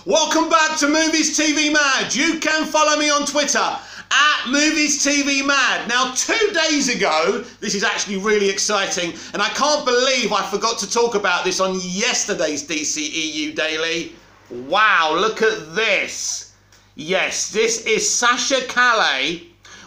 Welcome back to Movies TV Mad. You can follow me on Twitter at Movies TV Mad. Now, 2 days ago, this is actually really exciting, and I can't believe I forgot to talk about this on yesterday's DCEU Daily. Wow, look at this. Yes, this is Sasha Calle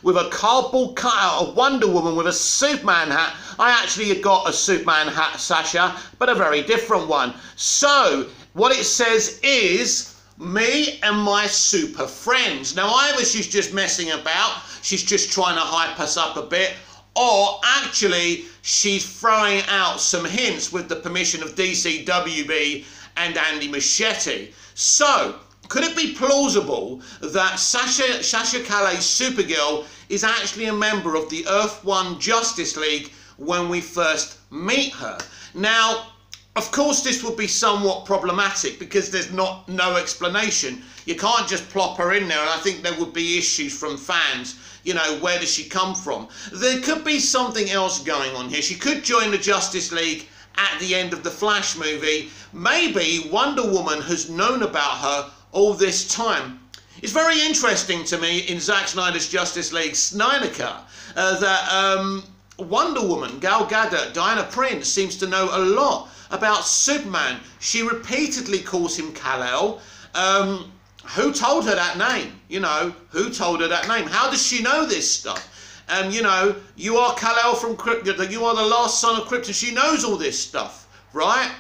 with a cardboard cutout of Wonder Woman with a Superman hat. I actually got a Superman hat, Sasha, but a very different one. So, what it says is, me and my super friends. Now, either she's just messing about, she's just trying to hype us up a bit, or actually she's throwing out some hints with the permission of DCWB and Andy Muschietti. So, could it be plausible that Sasha Calle's Supergirl is actually a member of the Earth 1 Justice League when we first meet her? Now, of course, this would be somewhat problematic because there's no explanation. You can't just plop her in there, and I think there would be issues from fans. You know, where does she come from? There could be something else going on here. She could join the Justice League at the end of the Flash movie. Maybe Wonder Woman has known about her all this time. It's very interesting to me in Zack Snyder's Justice League Snyder Cut that Wonder Woman, Gal Gadot, Diana Prince seems to know a lot about Superman. She repeatedly calls him Kal-El. Who told her that name? You know, who told her that name? How does she know this stuff? You know, you are Kal-El from Krypton, you are the last son of Krypton. She knows all this stuff, right?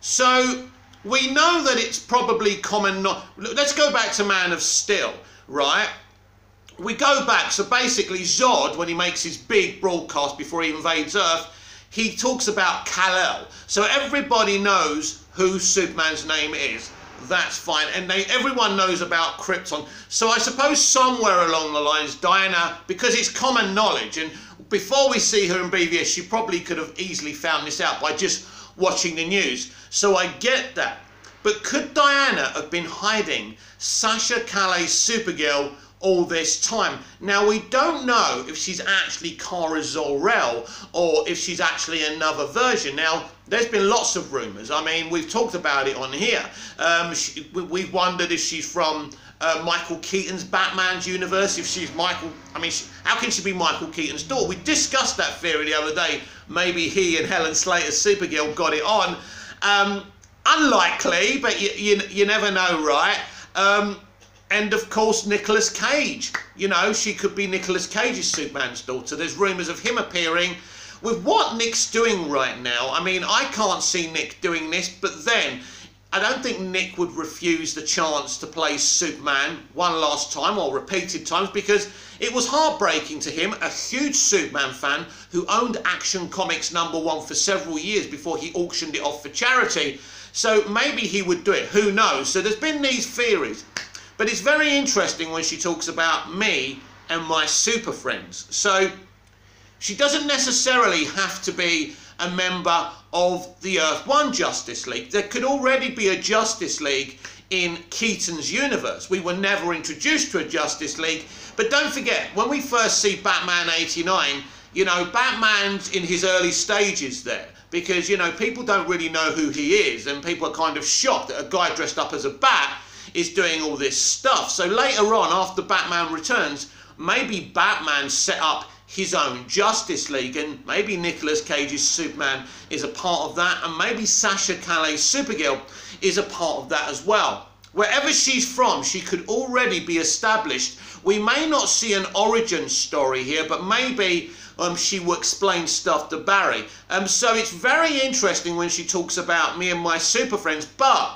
So, we know that it's probably common not... Let's go back to Man of Steel, right? We go back, so basically Zod, when he makes his big broadcast before he invades Earth, he talks about Kal-El. So everybody knows who Superman's name is. That's fine. And everyone knows about Krypton. So I suppose somewhere along the lines, Diana, because it's common knowledge, and before we see her in BVS, she probably could have easily found this out by just watching the news. So I get that. But could Diana have been hiding Sasha Calle's Supergirl all this time? Now, we don't know if she's actually Kara Zor-El or if she's actually another version. Now, there's been lots of rumours. I mean, we've talked about it on here. We've wondered if she's from Michael Keaton's Batman's universe, if she's Michael... I mean, how can she be Michael Keaton's daughter? We discussed that theory the other day. Maybe he and Helen Slater's Supergirl got it on. Unlikely, but you never know, right? And of course, Nicolas Cage. You know, she could be Nicolas Cage's Superman's daughter. There's rumours of him appearing. With what Nick's doing right now, I mean, I can't see Nick doing this, but then I don't think Nick would refuse the chance to play Superman one last time or repeated times, because it was heartbreaking to him, a huge Superman fan who owned Action Comics #1 for several years before he auctioned it off for charity. So maybe he would do it, who knows? So there's been these theories. But it's very interesting when she talks about me and my super friends. So she doesn't necessarily have to be a member of the Earth 1 Justice League. There could already be a Justice League in Keaton's universe. We were never introduced to a Justice League. But don't forget, when we first see Batman 89, you know, Batman's in his early stages there. Because, you know, people don't really know who he is. And people are kind of shocked that a guy dressed up as a bat is doing all this stuff. So later on, after Batman Returns, maybe Batman set up his own Justice League, and maybe Nicolas Cage's Superman is a part of that, and maybe Sasha Calle's Supergirl is a part of that as well. Wherever she's from, she could already be established. We may not see an origin story here, but maybe she will explain stuff to Barry. So it's very interesting when she talks about me and my super friends, but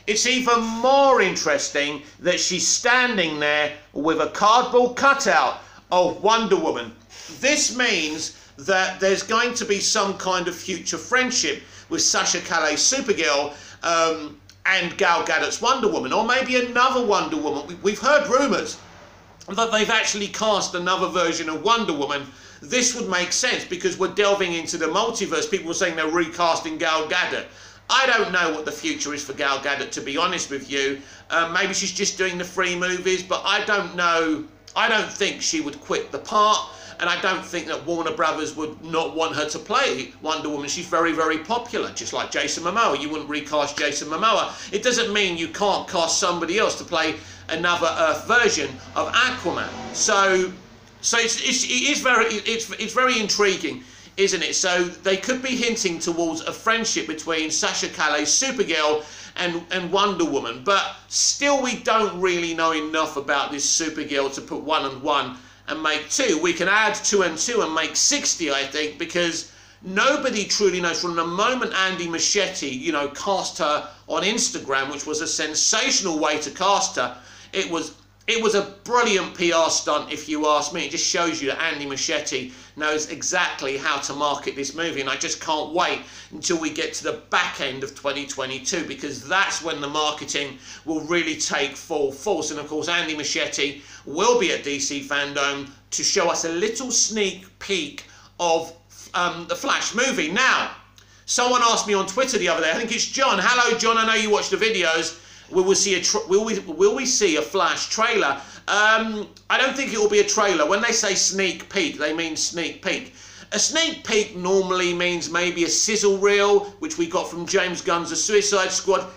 it's even more interesting that she's standing there with a cardboard cutout of Wonder Woman. This means that there's going to be some kind of future friendship with Sasha Calle's Supergirl and Gal Gadot's Wonder Woman, or maybe another Wonder Woman. We've heard rumours that they've actually cast another version of Wonder Woman. This would make sense because we're delving into the multiverse. People were saying they're recasting Gal Gadot. I don't know what the future is for Gal Gadot, to be honest with you. Maybe she's just doing the 3 movies, but I don't know. I don't think she would quit the part. And I don't think that Warner Brothers would not want her to play Wonder Woman. She's very, very popular, just like Jason Momoa. You wouldn't recast Jason Momoa. It doesn't mean you can't cast somebody else to play another Earth version of Aquaman. So it's very intriguing, isn't it? So they could be hinting towards a friendship between Sasha Calle, Supergirl, and Wonder Woman. But still, we don't really know enough about this Supergirl to put 1 and 1 and make 2. We can add 2 and 2 and make 60, I think, because nobody truly knows. From the moment Andy Muschietti, you know, cast her on Instagram, which was a sensational way to cast her, it was a brilliant PR stunt, if you ask me. It just shows you that Andy Muschietti knows exactly how to market this movie, and I just can't wait until we get to the back end of 2022, because that's when the marketing will really take full force. And of course, Andy Muschietti will be at DC Fandom to show us a little sneak peek of the Flash movie. Now, someone asked me on Twitter the other day, I think it's John. Hello, John, I know you watch the videos. Will we see a Flash trailer? I don't think it will be a trailer. When they say sneak peek, they mean sneak peek. A sneak peek normally means maybe a sizzle reel, which we got from James Gunn's The Suicide Squad.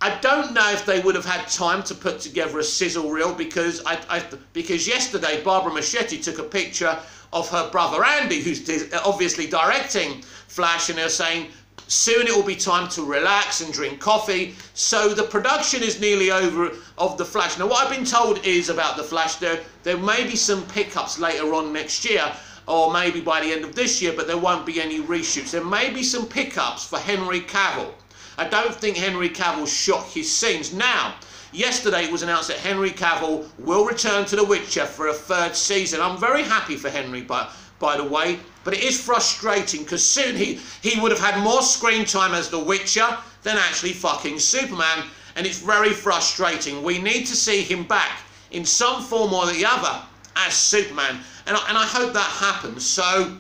I don't know if they would have had time to put together a sizzle reel, because yesterday Barbara Muschietti took a picture of her brother Andy, who's obviously directing Flash, and they're saying soon it will be time to relax and drink coffee. So the production is nearly over of The Flash. Now, what I've been told is about The Flash, there may be some pickups later on next year, or maybe by the end of this year, but there won't be any reshoots. There may be some pickups for Henry Cavill. I don't think Henry Cavill shot his scenes. Now, yesterday it was announced that Henry Cavill will return to The Witcher for a 3rd season. I'm very happy for Henry, by the way, but it is frustrating, because soon he would have had more screen time as The Witcher than actually fucking Superman, and it's very frustrating. We need to see him back in some form or the other as Superman, and I hope that happens. So,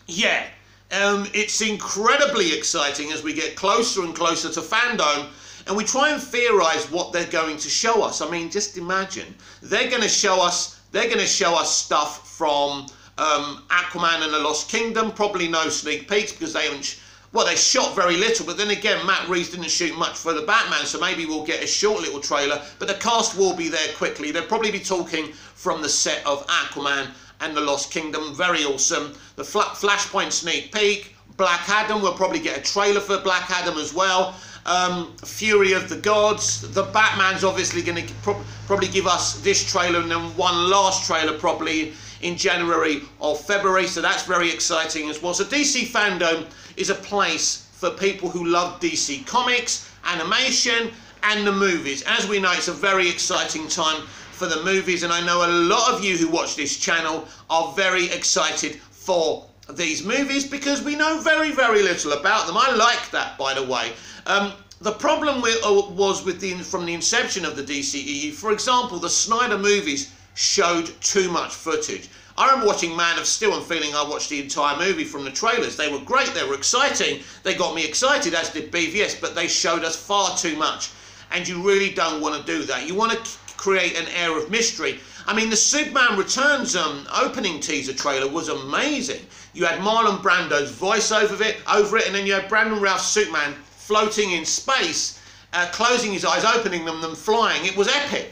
yeah, it's incredibly exciting as we get closer and closer to fandom, and we try and theorize what they're going to show us. I mean, just imagine, they're going to show us stuff from Aquaman and the Lost Kingdom. Probably no sneak peeks, because they haven't, well, they shot very little, but then again, Matt Reeves didn't shoot much for the Batman, so maybe we'll get a short little trailer, but the cast will be there quickly. They'll probably be talking from the set of Aquaman and the Lost Kingdom. Very awesome. The Flashpoint sneak peek. Black Adam, we'll probably get a trailer for Black Adam as well. Fury of the Gods. The Batman's obviously going to probably give us this trailer, and then one last trailer probably in January or February, so that's very exciting as well. So DC Fandom is a place for people who love DC Comics, animation, and the movies. As we know, it's a very exciting time for the movies, and I know a lot of you who watch this channel are very excited for these movies, because we know very, very little about them. I like that, by the way. The problem was from the inception of the DCEU, for example, the Snyder movies showed too much footage. I remember watching Man of Steel and feeling I watched the entire movie from the trailers. They were great, they were exciting, they got me excited, as did BVS, but they showed us far too much, and you really don't want to do that. You want to create an air of mystery. I mean, the Superman Returns opening teaser trailer was amazing. You had Marlon Brando's voice over it, and then you had Brandon Routh's Superman floating in space, closing his eyes, opening them, then flying. It was epic.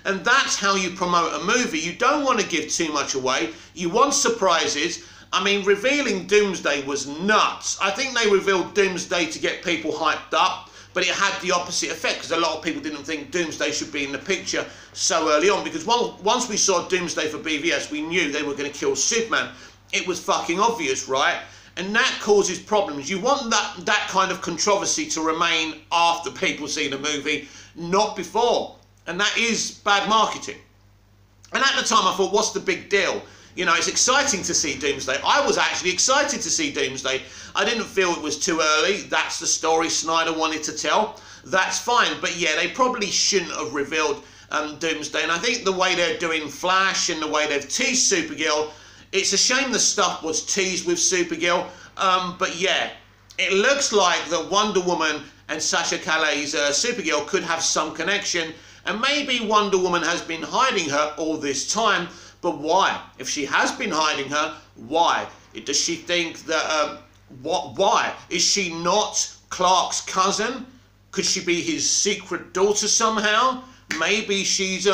And that's how you promote a movie. You don't want to give too much away. You want surprises. I mean, revealing Doomsday was nuts. I think they revealed Doomsday to get people hyped up, but it had the opposite effect, because a lot of people didn't think Doomsday should be in the picture so early on, because once we saw Doomsday for BVS, we knew they were going to kill Superman. It was fucking obvious, right? And that causes problems. You want that kind of controversy to remain after people see the movie, not before. And that is bad marketing. And at the time I thought, what's the big deal? You know, it's exciting to see Doomsday. I was actually excited to see Doomsday. I didn't feel it was too early. That's the story Snyder wanted to tell. That's fine. But yeah, they probably shouldn't have revealed Doomsday. And I think the way they're doing Flash and the way they've teased Supergirl, it's a shame the stuff was teased with Supergirl. But yeah, it looks like that Wonder Woman and Sasha Calle's Supergirl could have some connection. And maybe Wonder Woman has been hiding her all this time, But why? If she has been hiding her, why? Does she think that, why? Is she not Clark's cousin? Could she be his secret daughter somehow? Maybe she's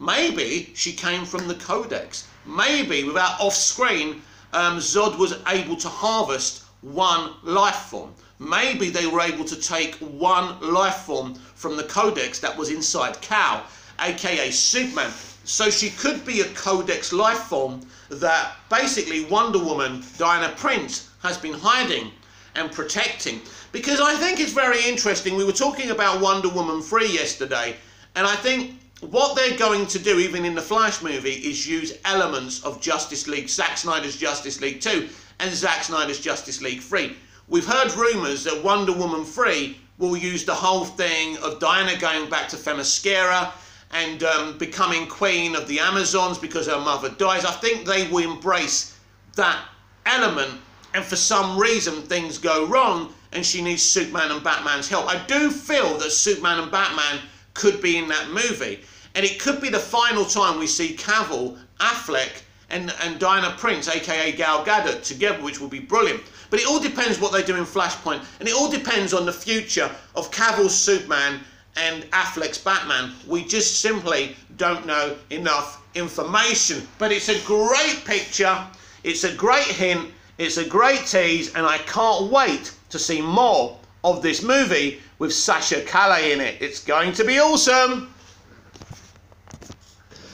maybe she came from the Codex. Maybe without off-screen, Zod was able to harvest one life form. Maybe they were able to take one life form from the Codex that was inside Calle, aka Superman. So she could be a Codex life form that basically Wonder Woman, Diana Prince, has been hiding and protecting. Because I think it's very interesting. We were talking about Wonder Woman 3 yesterday, and I think what they're going to do, even in the Flash movie, is use elements of Justice League, Zack Snyder's Justice League 2 and Zack Snyder's Justice League 3. We've heard rumours that Wonder Woman 3 will use the whole thing of Diana going back to Themyscira and becoming queen of the Amazons because her mother dies. I think they will embrace that element, and for some reason things go wrong and she needs Superman and Batman's help. I do feel that Superman and Batman could be in that movie, and it could be the final time we see Cavill, Affleck and Diana Prince, aka Gal Gadot, together, which will be brilliant. But it all depends what they do in Flashpoint, and it all depends on the future of Cavill's Superman and Affleck's Batman. We just simply don't know enough information. But it's a great picture, it's a great hint, it's a great tease, and I can't wait to see more of this movie with Sasha Calle in it. It's going to be awesome.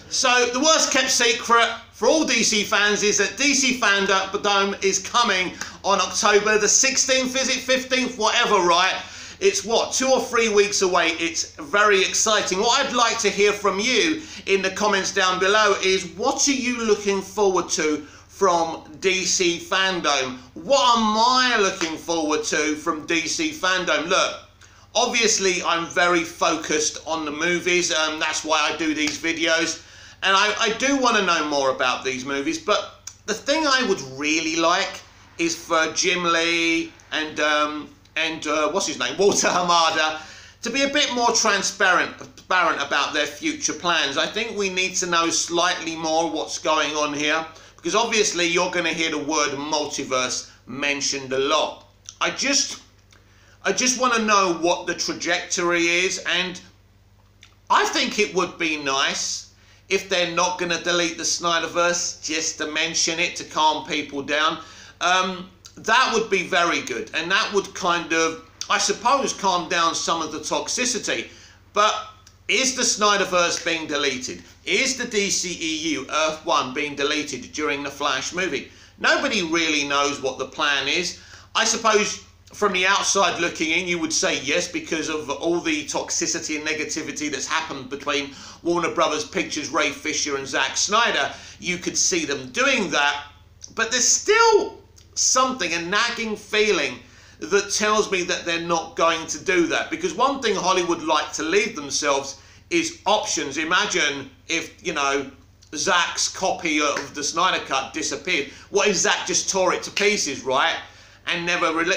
So the worst kept secret for all DC fans is that DC Fandom is coming on October the 16th, is it 15th, whatever, right? It's what, 2 or 3 weeks away. It's very exciting. What I'd like to hear from you in the comments down below is, what are you looking forward to from DC Fandom? What am I looking forward to from DC Fandom? Look, obviously I'm very focused on the movies, and that's why I do these videos. And I do want to know more about these movies, but the thing I would really like is for Jim Lee and what's his name, Walter Hamada, to be a bit more transparent about their future plans. I think we need to know slightly more what's going on here, because obviously you're going to hear the word multiverse mentioned a lot. I just want to know what the trajectory is, and I think it would be nice if they're not going to delete the Snyderverse, just to mention it to calm people down. That would be very good, and that would kind of, I suppose, calm down some of the toxicity. But is the Snyderverse being deleted? Is the DCEU Earth 1 being deleted during the Flash movie? Nobody really knows what the plan is. I suppose from the outside looking in, you would say yes, because of all the toxicity and negativity that's happened between Warner Brothers Pictures, Ray Fisher and Zack Snyder. You could see them doing that, but there's still something, a nagging feeling that tells me that they're not going to do that. Because one thing Hollywood like to leave themselves is options. Imagine if, you know, Zack's copy of the Snyder Cut disappeared. What if Zack just tore it to pieces, right? And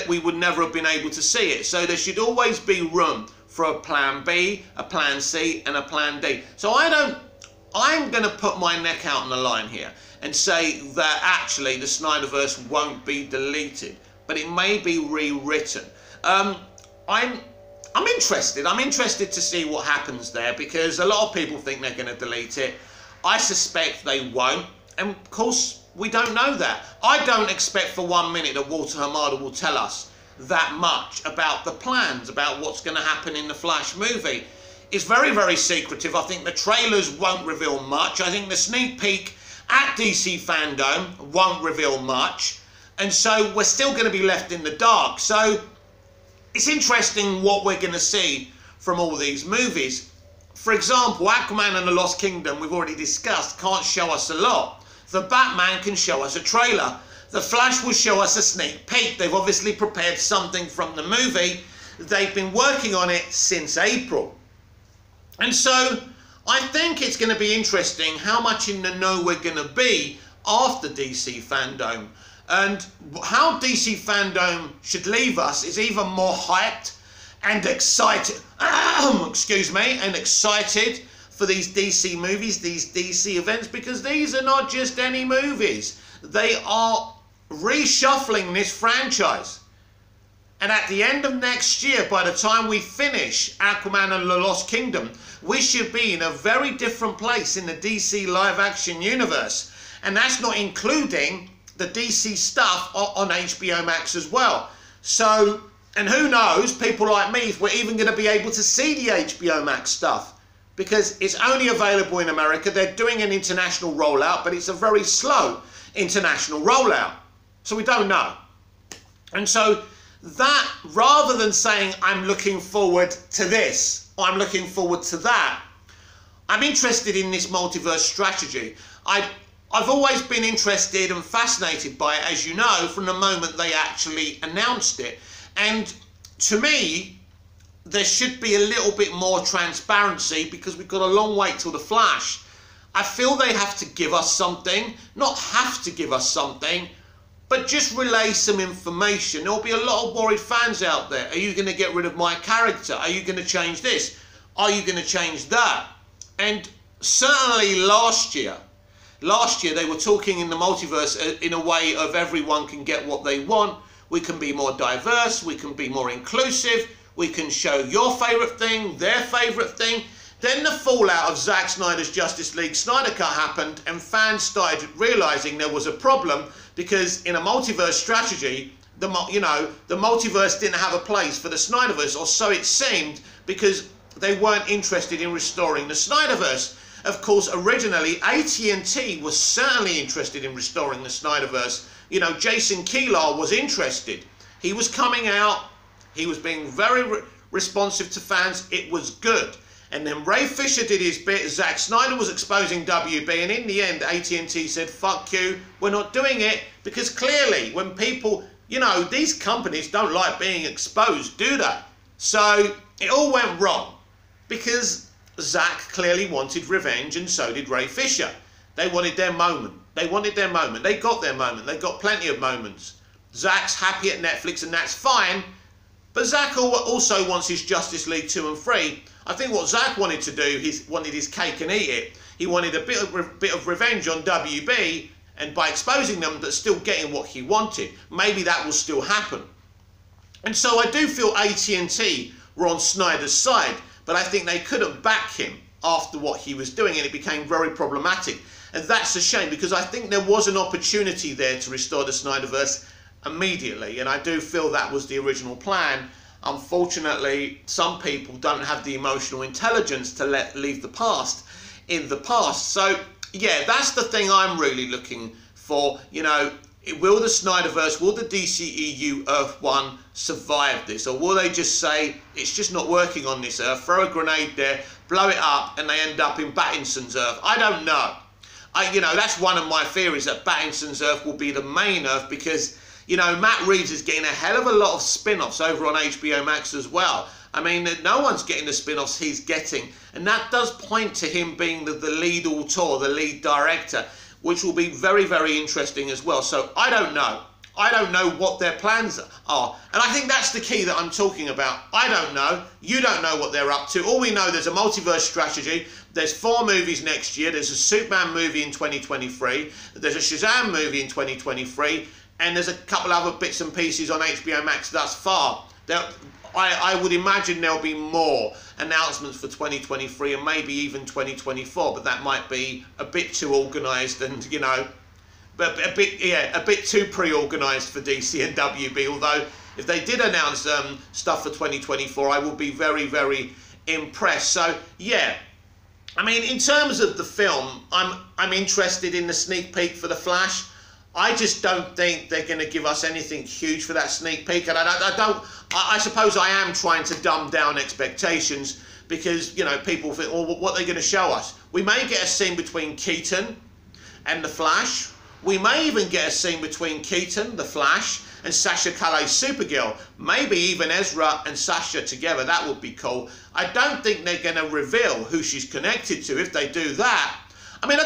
we would never have been able to see it. So there should always be room for a plan B, a plan C and a plan D. So I'm going to put my neck out on the line here and say that actually the Snyderverse won't be deleted, but it may be rewritten. I'm interested. I'm interested to see what happens there, because a lot of people think they're going to delete it. I suspect they won't, and of course we don't know that. I don't expect for 1 minute that Walter Hamada will tell us that much about the plans, about what's going to happen in the Flash movie. It's very, very secretive. I think the trailers won't reveal much. I think the sneak peek at DC Fandom won't reveal much. And so we're still going to be left in the dark. So it's interesting what we're going to see from all these movies. For example, Aquaman and the Lost Kingdom, we've already discussed, can't show us a lot. The Batman can show us a trailer. The Flash will show us a sneak peek. They've obviously prepared something from the movie. They've been working on it since April. And so I think it's going to be interesting how much in the know we're going to be after DC Fandom. And how DC Fandom should leave us is even more hyped and excited, excuse me, and excited for these DC movies, these DC events, because these are not just any movies. They are reshuffling this franchise. And at the end of next year, by the time we finish Aquaman and the Lost Kingdom, we should be in a very different place in the DC live-action universe. And that's not including the DC stuff on HBO Max as well. So, and who knows, people like me, if we're even going to be able to see the HBO Max stuff. Because it's only available in America. They're doing an international rollout, but it's a very slow international rollout. So we don't know. And so that, rather than saying I'm looking forward to this, or I'm looking forward to that, I'm interested in this multiverse strategy. I've always been interested and fascinated by it, as you know, from the moment they actually announced it. And to me, there should be a little bit more transparency, because we've got a long wait till The Flash. I feel they have to give us something, not have to give us something, but just relay some information. There'll be a lot of worried fans out there. Are you going to get rid of my character? Are you going to change this? Are you going to change that? And certainly last year they were talking in the multiverse in a way of everyone can get what they want. We can be more diverse. We can be more inclusive. We can show your favourite thing, their favourite thing. Then the fallout of Zack Snyder's Justice League Snyder Cut happened, and fans started realising there was a problem, because in a multiverse strategy, the multiverse didn't have a place for the Snyderverse, or so it seemed, because they weren't interested in restoring the Snyderverse. Of course, originally, AT&T was certainly interested in restoring the Snyderverse. You know, Jason Kilar was interested. He was coming out. He was being very responsive to fans. It was good. And then Ray Fisher did his bit. Zack Snyder was exposing WB. And in the end, AT&T said, fuck you, we're not doing it. Because clearly, when people, you know, these companies don't like being exposed, do they? So it all went wrong. Because Zack clearly wanted revenge, and so did Ray Fisher. They wanted their moment. They wanted their moment. They got their moment. They got plenty of moments. Zack's happy at Netflix, and that's fine. But Zack also wants his Justice League 2 and 3. I think what Zack wanted to do, he wanted his cake and eat it. He wanted a bit of revenge on WB, and by exposing them, but still getting what he wanted. Maybe that will still happen. And so I do feel AT&T were on Snyder's side, but I think they couldn't back him after what he was doing, and it became very problematic. And that's a shame, because I think there was an opportunity there to restore the Snyderverse immediately, and I do feel that was the original plan. Unfortunately, some people don't have the emotional intelligence to leave the past in the past. So yeah, that's the thing I'm really looking for. You know, will the Snyderverse, will the DCEU Earth 1 survive this, or will they just say it's just not working on this Earth, throw a grenade there, blow it up, and they end up in Pattinson's Earth? I don't know. You know, that's one of my theories, that Pattinson's Earth will be the main Earth, because, you know, Matt Reeves is getting a hell of a lot of spin-offs over on HBO Max as well. I mean, no one's getting the spin-offs he's getting. And that does point to him being the lead auteur, the lead director, which will be very, very interesting as well. So I don't know. I don't know what their plans are. And I think that's the key that I'm talking about. I don't know. You don't know what they're up to. All we know, there's a multiverse strategy. There's 4 movies next year. There's a Superman movie in 2023. There's a Shazam movie in 2023. And there's a couple other bits and pieces on HBO Max thus far. I would imagine there'll be more announcements for 2023 and maybe even 2024, but that might be a bit too organised and, you know, but a bit too pre-organised for DC and WB. Although if they did announce stuff for 2024, I would be very, very impressed. So yeah, I mean, in terms of the film, I'm interested in the sneak peek for The Flash. I just don't think they're going to give us anything huge for that sneak peek, and I suppose I am trying to dumb down expectations, because, you know, people think, oh, what are they going to show us? We may get a scene between Keaton and the Flash. We may even get a scene between Keaton, the Flash, and Sasha Calle's Supergirl. Maybe even Ezra and Sasha together. That would be cool. I don't think they're going to reveal who she's connected to. If they do that, I mean,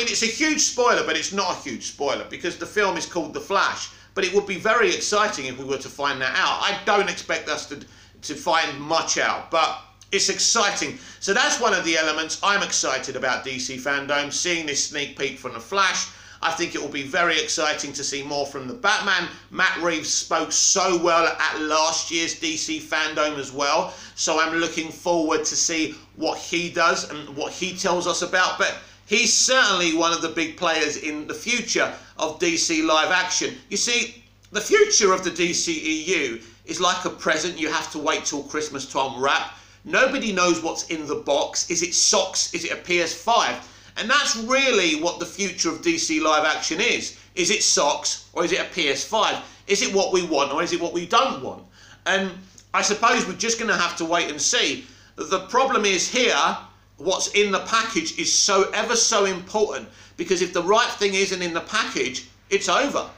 it's a huge spoiler, but it's not a huge spoiler, because the film is called The Flash. But it would be very exciting if we were to find that out. I don't expect us to find much out, but It's exciting. So that's one of the elements I'm excited about DC fandom, seeing this sneak peek from The Flash. I think it will be very exciting to see more from the Batman. Matt Reeves spoke so well at last year's DC fandom as well. So I'm looking forward to see what he does and what he tells us about. But he's certainly one of the big players in the future of DC live action. You see, the future of the DCEU is like a present you have to wait till Christmas to unwrap. Nobody knows what's in the box. Is it socks? Is it a PS5? And that's really what the future of DC live action is. Is it socks or is it a PS5? Is it what we want or is it what we don't want? And I suppose we're just going to have to wait and see. The problem is here, what's in the package is ever so important, because if the right thing isn't in the package, it's over.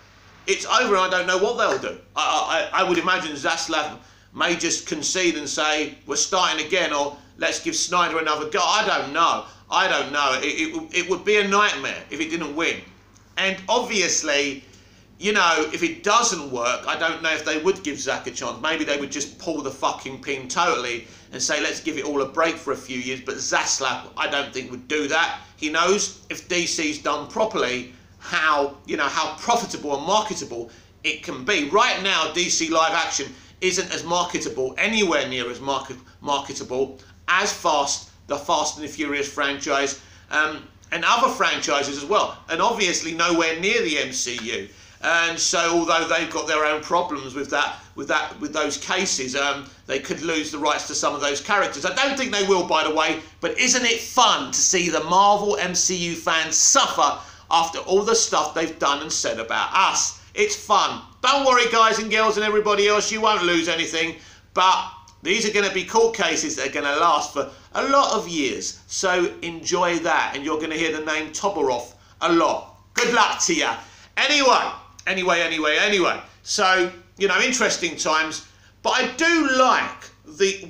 It's over, and I don't know what they'll do. I would imagine Zaslav may just concede and say, we're starting again, or let's give Snyder another go. I don't know. I don't know. It would be a nightmare if it didn't win. And obviously, you know, if it doesn't work, I don't know if they would give Zack a chance. Maybe they would just pull the fucking pin totally and say, let's give it all a break for a few years. But Zaslav, I don't think, would do that. He knows if DC's done properly, how profitable and marketable it can be. Right now, DC live action isn't as marketable, anywhere near as marketable as the Fast and the Furious franchise, and other franchises as well, and obviously nowhere near the MCU. And so, although they've got their own problems with those cases, they could lose the rights to some of those characters. I don't think they will, by the way. But isn't it fun to see the Marvel MCU fans suffer after all the stuff they've done and said about us? It's fun. Don't worry, guys and girls and everybody else, you won't lose anything. But these are going to be court cases that are going to last for a lot of years. So enjoy that, and you're going to hear the name Toborov a lot. Good luck to you. Anyway. So, you know, interesting times. But I do like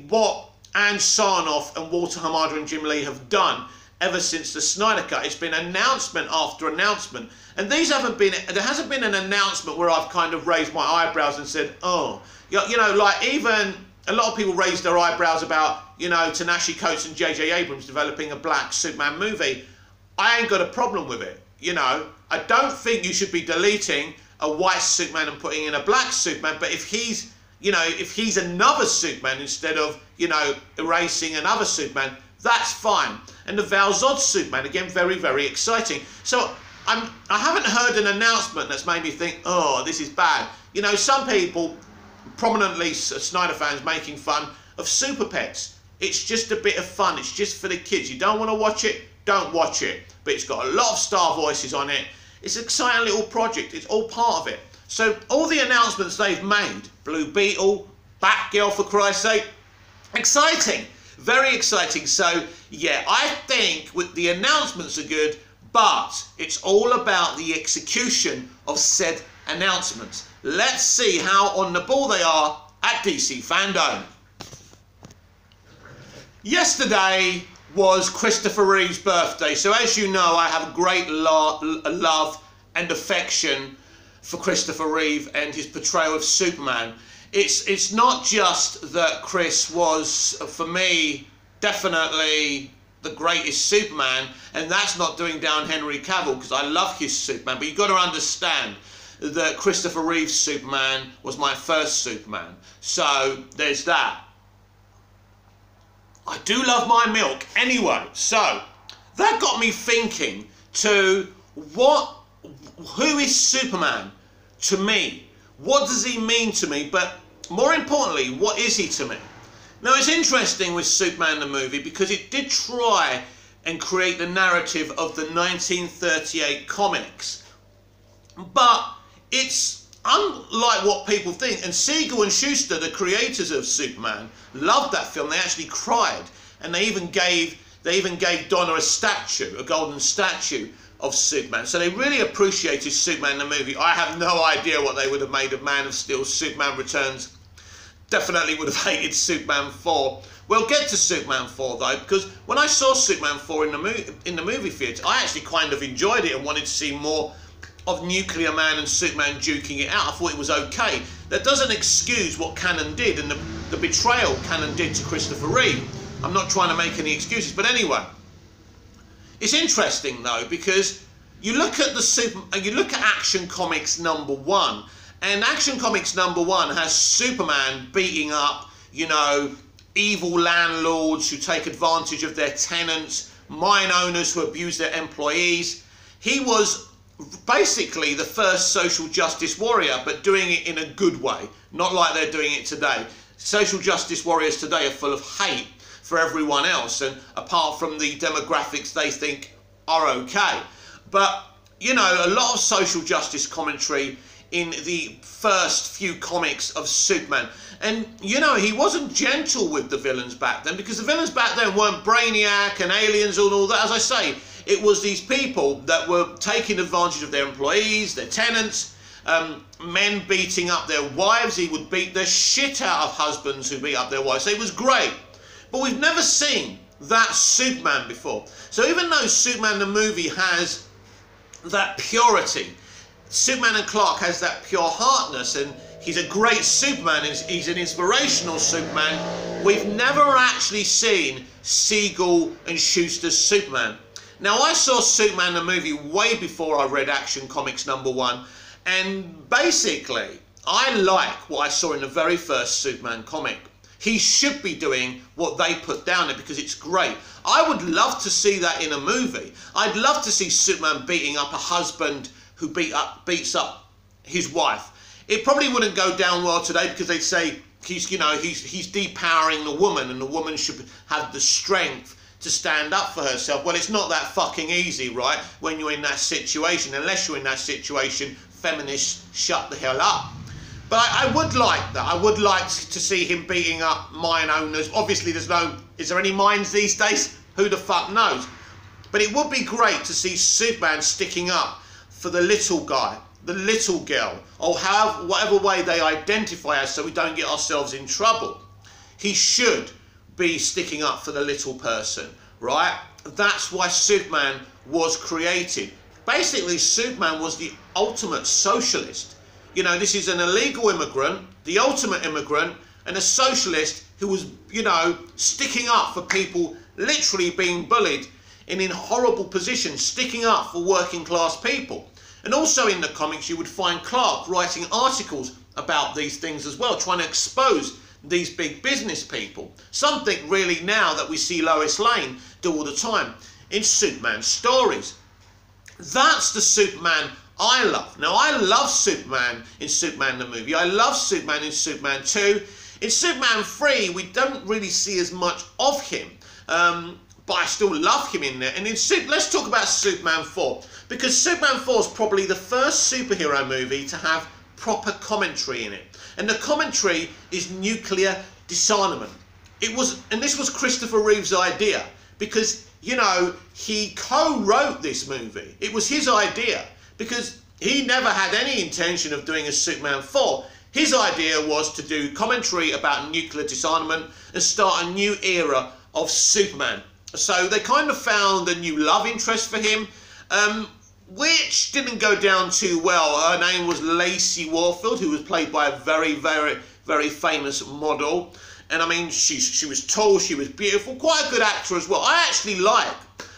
what Ann Sarnoff and Walter Hamada and Jim Lee have done ever since the Snyder Cut. It's been announcement after announcement. And there hasn't been an announcement where I've kind of raised my eyebrows and said, oh, you know, like even a lot of people raised their eyebrows about, you know, Ta-Nehisi Coates and J.J. Abrams developing a black Superman movie. I ain't got a problem with it, you know. I don't think you should be deleting a white Superman and putting in a black Superman, but if he's, you know, if he's another Superman instead of, you know, erasing another Superman, that's fine. And the Val Zod Superman, again, very, very exciting. So I haven't heard an announcement that's made me think, oh, this is bad. You know, some people, prominently Snyder fans, making fun of Super Pets. It's just a bit of fun. It's just for the kids. You don't want to watch it, don't watch it. But it's got a lot of star voices on it. It's an exciting little project. It's all part of it. So all the announcements they've made, Blue Beetle, Batgirl for Christ's sake, exciting. Very exciting. So yeah, I think with the announcements are good, but it's all about the execution of said announcements. Let's see how on the ball they are at DC Fandom. Yesterday was Christopher Reeve's birthday, so as you know, I have a great love and affection for Christopher Reeve and his portrayal of Superman. It's not just that Chris was, for me, definitely the greatest Superman, and that's not doing down Henry Cavill, because I love his Superman, but you've got to understand that Christopher Reeve's Superman was my first Superman. So there's that. I do love my milk. Anyway, so that got me thinking to who is Superman to me? What does he mean to me? But more importantly, what is he to me? Now, it's interesting with Superman the movie because it did try and create the narrative of the 1938 comics. But it's unlike what people think. And Siegel and Schuster, the creators of Superman, loved that film. They actually cried, and they even gave Donna a statue, a golden statue of Superman. So they really appreciated Superman the movie. I have no idea what they would have made of Man of Steel, Superman Returns. Definitely would have hated Superman 4. We'll get to Superman 4 though, because when I saw Superman 4 in the movie theatre, I actually kind of enjoyed it and wanted to see more of Nuclear Man and Superman duking it out. I thought it was okay. That doesn't excuse what Cannon did and the betrayal Cannon did to Christopher Reeve. I'm not trying to make any excuses, but anyway, it's interesting though, because you look at Action Comics #1, and Action Comics #1 has Superman beating up, you know, evil landlords who take advantage of their tenants, mine owners who abuse their employees. He was basically the first social justice warrior, but doing it in a good way, not like they're doing it today. Social justice warriors today are full of hate for everyone else, and apart from the demographics they think are okay. But, you know, a lot of social justice commentary in the first few comics of Superman. And, you know, he wasn't gentle with the villains back then, because the villains back then weren't Brainiac and aliens and all that. As I say, it was these people that were taking advantage of their employees, their tenants, men beating up their wives. He would beat the shit out of husbands who beat up their wives. So it was great. But we've never seen that Superman before. So even though Superman the movie has that purity, Superman and Clark has that pure heartness, and he's a great Superman, he's an inspirational Superman, we've never actually seen Siegel and Schuster's Superman. Now, I saw Superman the movie way before I read Action Comics #1, and basically, I like what I saw in the very first Superman comic. He should be doing what they put down there because it's great. I would love to see that in a movie. I'd love to see Superman beating up a husband who beats up his wife. It probably wouldn't go down well today because they'd say he's depowering the woman, and the woman should have the strength to stand up for herself. Well, it's not that fucking easy, right? When you're in that situation, unless you're in that situation, feminists shut the hell up. But I would like that. I would like to see him beating up mine owners. Obviously, is there any mines these days? Who the fuck knows? But it would be great to see Superman sticking up for the little guy, the little girl, or whatever way they identify us, so we don't get ourselves in trouble. He should be sticking up for the little person, right? That's why Superman was created. Basically, Superman was the ultimate socialist. You know, this is an illegal immigrant, the ultimate immigrant, and a socialist who was, you know, sticking up for people literally being bullied and in horrible positions, sticking up for working class people. And also in the comics, you would find Clark writing articles about these things as well, trying to expose these big business people. Something really now that we see Lois Lane do all the time in Superman stories. That's the Superman I love. Now, I love Superman in Superman the movie. I love Superman in Superman 2. In Superman 3, we don't really see as much of him, but I still love him in there. And let's talk about Superman 4, because Superman 4 is probably the first superhero movie to have proper commentary in it. And the commentary is nuclear disarmament. And this was Christopher Reeve's idea, because, you know, he co-wrote this movie. It was his idea, because he never had any intention of doing a Superman 4. His idea was to do commentary about nuclear disarmament and start a new era of Superman. So they kind of found a new love interest for him, which didn't go down too well. Her name was Lacey Warfield, who was played by a very, very, very famous model. And I mean, she was tall, she was beautiful, quite a good actor as well. I actually like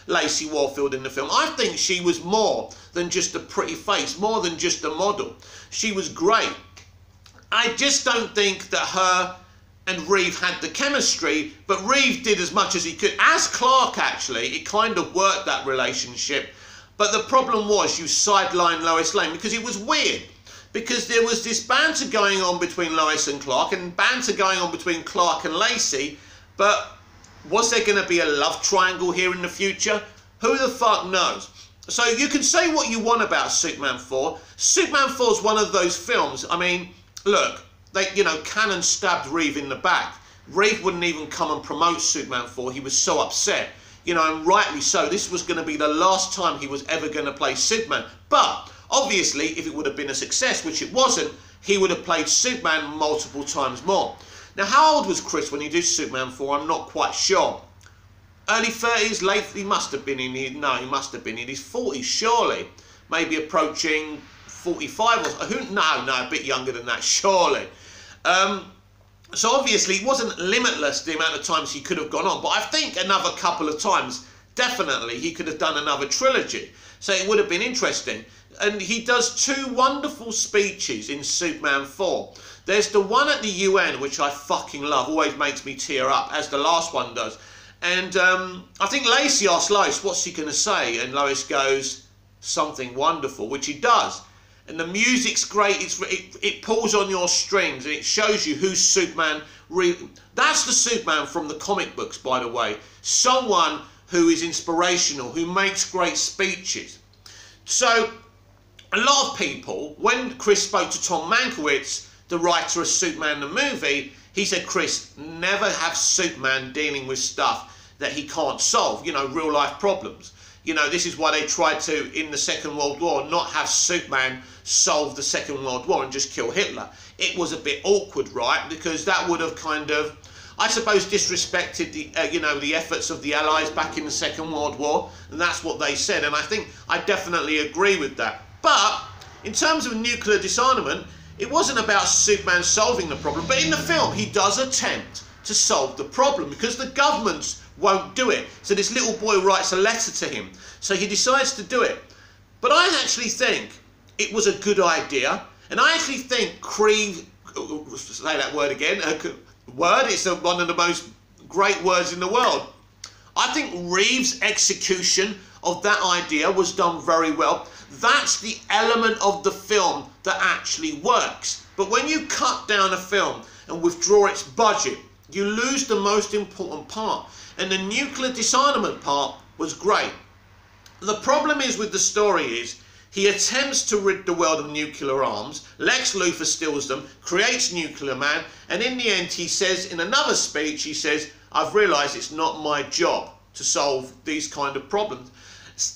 Lacey Warfield in the film. I think she was more than just a pretty face, more than just a model. She was great. I just don't think that her and Reeve had the chemistry, but Reeve did as much as he could. As Clark, actually, it kind of worked, that relationship. But the problem was you sidelined Lois Lane, because it was weird. Because there was this banter going on between Lois and Clark, and banter going on between Clark and Lacey, but was there going to be a love triangle here in the future? Who the fuck knows? So you can say what you want about Superman 4. Superman 4 is one of those films, I mean, look, Cannon stabbed Reeve in the back. Reeve wouldn't even come and promote Superman 4. He was so upset. You know, and rightly so. This was going to be the last time he was ever going to play Superman. But obviously, if it would have been a success, which it wasn't, he would have played Superman multiple times more. Now, how old was Chris when he did Superman 4? I'm not quite sure. Early 30s, late, he must have been in his 40s, surely. Maybe approaching 45 or no, a bit younger than that, surely. So obviously it wasn't limitless the amount of times he could have gone on, but I think another couple of times, definitely, he could have done another trilogy. So it would have been interesting. And he does two wonderful speeches in Superman 4. There's the one at the UN, which I fucking love, always makes me tear up, as the last one does. And I think Lacey asks Lois, what's he going to say? And Lois goes, something wonderful, which he does. And the music's great, it pulls on your strings and it shows you who's Superman really. That's the Superman from the comic books, by the way. Someone who is inspirational, who makes great speeches. So, a lot of people, when Chris spoke to Tom Mankiewicz, the writer of Superman the movie, he said, Chris, never have Superman dealing with stuff that he can't solve, you know, real life problems. You know, this is why they tried to, in the Second World War, not have Superman solve the Second World War and just kill Hitler. It was a bit awkward, right? Because that would have kind of, I suppose, disrespected the, you know, the efforts of the Allies back in the Second World War. And that's what they said. And I think I definitely agree with that. But in terms of nuclear disarmament, it wasn't about Superman solving the problem. But in the film, he does attempt to solve the problem because the governments won't do it. So this little boy writes a letter to him. So he decides to do it. But I actually think it was a good idea. And I actually think say that word again, it's one of the most great words in the world. I think Reeves' execution of that idea was done very well. That's the element of the film that actually works. But when you cut down a film and withdraw its budget, you lose the most important part. And the nuclear disarmament part was great. The problem is with the story is he attempts to rid the world of nuclear arms, Lex Luthor steals them, creates Nuclear Man, and in the end he says, in another speech, he says, I've realised it's not my job to solve these kind of problems.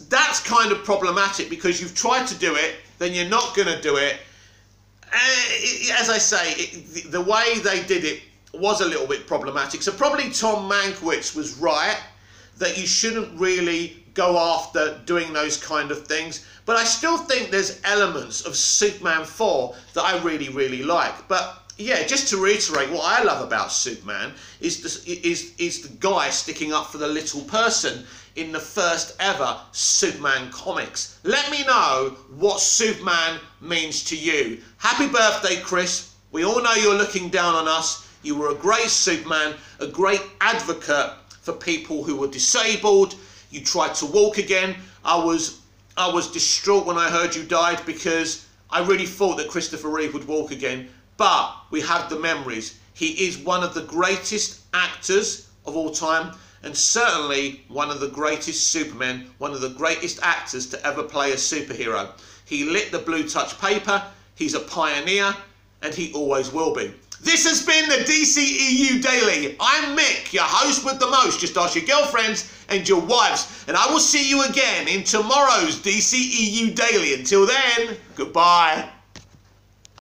That's kind of problematic because you've tried to do it, then you're not going to do it. As I say, the way they did it was a little bit problematic. So probably Tom Mankiewicz was right that you shouldn't really go after doing those kind of things. But I still think there's elements of Superman 4 that I really, really like. But yeah, just to reiterate, what I love about Superman is the guy sticking up for the little person in the first ever Superman comics. Let me know what Superman means to you. Happy birthday, Chris. We all know you're looking down on us. You were a great Superman, a great advocate for people who were disabled. You tried to walk again. I was distraught when I heard you died because I really thought that Christopher Reeve would walk again. But we have the memories. He is one of the greatest actors of all time and certainly one of the greatest Supermen, one of the greatest actors to ever play a superhero. He lit the blue touch paper. He's a pioneer and he always will be. This has been the DCEU Daily. I'm Mick, your host with the most. Just ask your girlfriends and your wives. And I will see you again in tomorrow's DCEU Daily. Until then, goodbye.